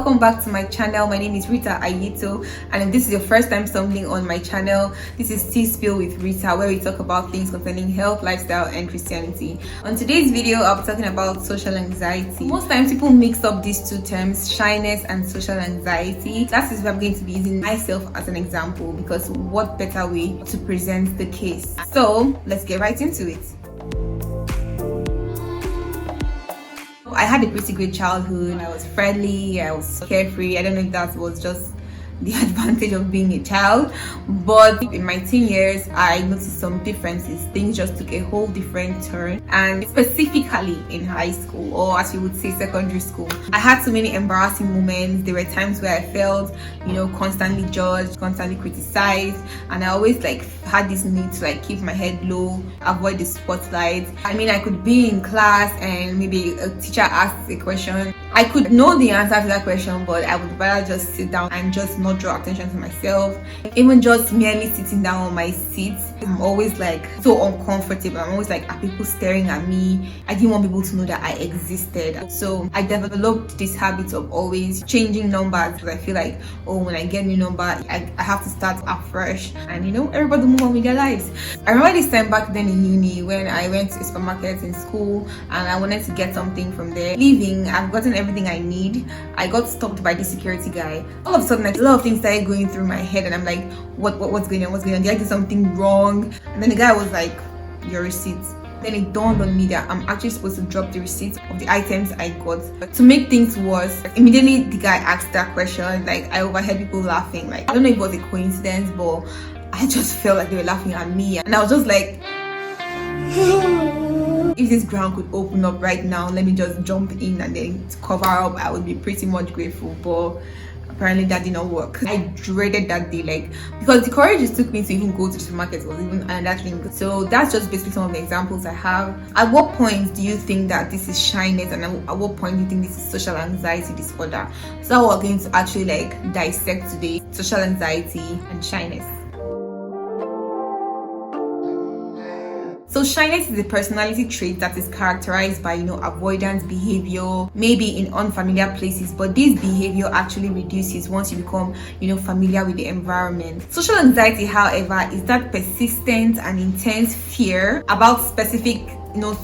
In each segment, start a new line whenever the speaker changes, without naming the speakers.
welcome back to my channel. My name is Reetahh, and if this is your first time stumbling on my channel, this is Tea Spill with Reetahh, where we talk about things concerning health, lifestyle, and Christianity. On today's video, I'll be talking about social anxiety. Most times people mix up these two terms, shyness and social anxiety. That is why I'm going to be using myself as an example, because what better way to present the case? So let's get right into it. I had a pretty great childhood. I was friendly, I was carefree. I don't know if that was just the advantage of being a child, but in my teen years I noticed some differences. Things just took a whole different turn, and specifically in high school, or as you would say secondary school, I had so many embarrassing moments. There were times where I felt, constantly judged, constantly criticized, and I always had this need to keep my head low, avoid the spotlight. I mean, I could be in class and maybe a teacher asks a question. I could know the answer to that question, but I would rather just sit down and just not draw attention to myself. Even just merely sitting down on my seat, I'm always so uncomfortable. I'm always are people staring at me? I didn't want people to know that I existed. So I developed this habit of always changing numbers, because I feel when I get a new number, I have to start afresh, and everybody move on with their lives. I remember this time back then in uni when I went to a supermarket in school and I wanted to get something from there. Leaving, I've gotten everything I need. I got stopped by the security guy. All of a sudden, a lot of things started going through my head, and I'm like, what's going on? Did I do something wrong? And then the guy was like, your receipt. Then it dawned on me that I'm actually supposed to drop the receipt of the items I got. But to make things worse, immediately the guy asked that question. I overheard people laughing. I don't know if it was a coincidence, but I just felt like they were laughing at me, and I was just like, if this ground could open up right now, let me just jump in and then cover up. I would be pretty much grateful, but apparently that did not work. I dreaded that day, because the courage it took me to even go to the supermarket was even another thing. So that's just basically some of the examples I have. At what point do you think that this is shyness, and at what point do you think this is social anxiety disorder? So we're going to actually dissect today social anxiety and shyness. So shyness is a personality trait that is characterized by avoidant behavior, maybe in unfamiliar places, but this behavior actually reduces once you become familiar with the environment. Social anxiety, however, is that persistent and intense fear about specific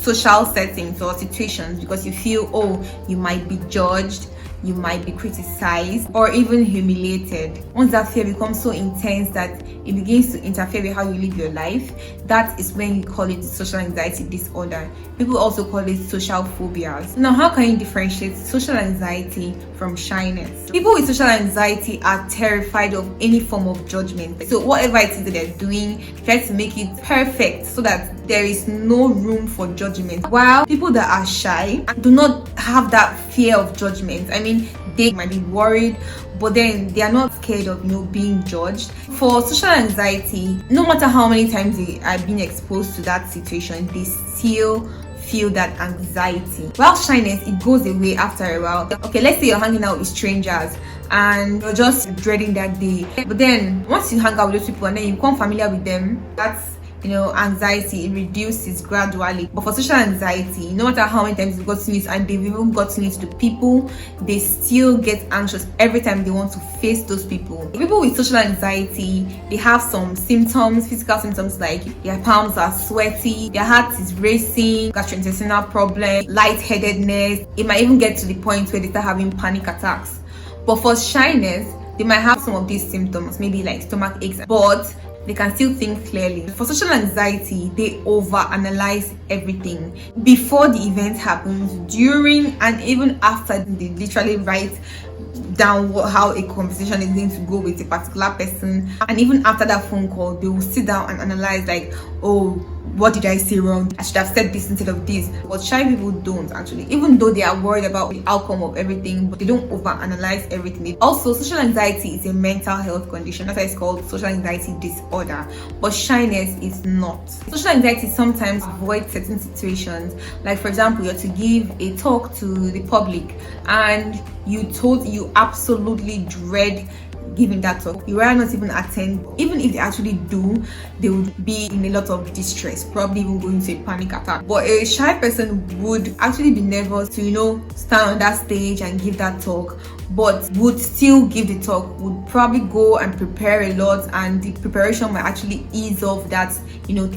social settings or situations, because you feel, you might be judged, you might be criticized, or even humiliated. Once that fear becomes so intense that it begins to interfere with how you live your life, that is when you call it social anxiety disorder. People also call it social phobias. Now, how can you differentiate social anxiety from shyness? People with social anxiety are terrified of any form of judgment. So whatever it is that they're doing, try to make it perfect so that there is no room for judgment. While people that are shy do not have that fear of judgment. I mean, they might be worried, but then they are not scared of being judged. For social anxiety, no matter how many times they are being exposed to that situation, they still feel that anxiety. While shyness, it goes away after a while. Okay, let's say you're hanging out with strangers and you're just dreading that day, but then once you hang out with those people and then you become familiar with them, that's anxiety, it reduces gradually. But for social anxiety, no matter how many times you've gotten it, and they've even gotten it to people, they still get anxious every time they want to face those people. People with social anxiety, they have some symptoms, physical symptoms, like their palms are sweaty, their heart is racing, gastrointestinal problem, lightheadedness. It might even get to the point where they start having panic attacks. But for shyness, they might have some of these symptoms, maybe stomach aches, but they can still think clearly. For social anxiety, they overanalyze everything. Before the event happens, during, and even after, they literally write down how a conversation is going to go with a particular person. And even after that phone call, they will sit down and analyze what did I say wrong? I should have said this instead of this. But shy people don't actually, even though they are worried about the outcome of everything, but they don't overanalyze everything. Also, social anxiety is a mental health condition. That's why it's called social anxiety disorder. But shyness is not. Social anxiety sometimes avoids certain situations. Like, for example, you're to give a talk to the public and you absolutely dread giving that talk. You rather not even attend. Even if they actually do, they would be in a lot of distress, probably even going to a panic attack. But a shy person would actually be nervous to, stand on that stage and give that talk, but would still give the talk, would probably go and prepare a lot, and the preparation might actually ease off that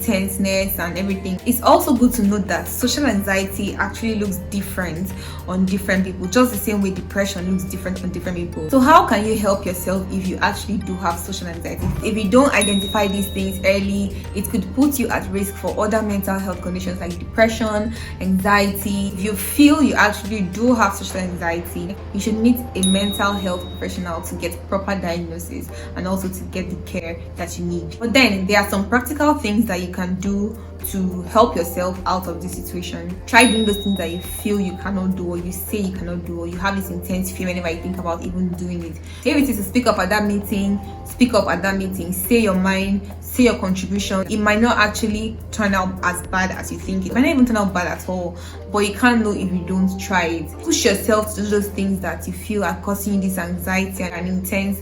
tenseness and everything. It's also good to note that social anxiety actually looks different on different people, just the same way depression looks different on different people. So how can you help yourself if you actually do have social anxiety? If you don't identify these things early, it could put you at risk for other mental health conditions like depression, anxiety. If you feel you actually do have social anxiety, you should meet a mental health professional to get proper diagnosis and also to get the care that you need. But then there are some practical things that you can do to help yourself out of this situation. Try doing those things that you feel you cannot do, or you say you cannot do, or you have this intense fear whenever you think about even doing it. If it is to speak up at that meeting, speak up at that meeting. Say your mind, say your contribution. It might not actually turn out as bad as you think. It might not even turn out bad at all, but you can't know if you don't try it. Push yourself to do those things that you feel are causing you this anxiety and an intense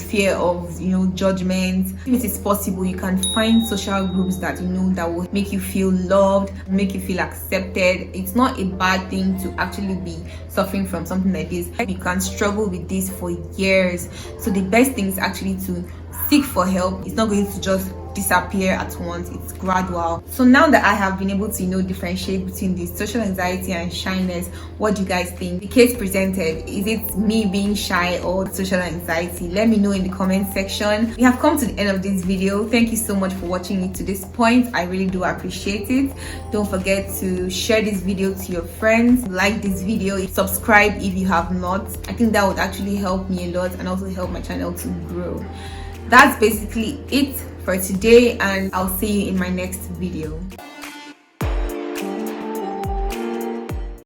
fear of judgment. If it is possible, you can find social groups that that will make you feel loved, make you feel accepted. It's not a bad thing to actually be suffering from something like this. You can struggle with this for years, so the best thing is actually to seek for help. It's not going to just disappear at once, it's gradual. So now that I have been able to differentiate between the social anxiety and shyness, what do you guys think? The case presented, is it me being shy or social anxiety? Let me know in the comment section. We have come to the end of this video. Thank you so much for watching it to this point. I really do appreciate it. Don't forget to share this video to your friends, like this video, subscribe if you have not. I think that would actually help me a lot and also help my channel to grow. That's basically it for today, and I'll see you in my next video.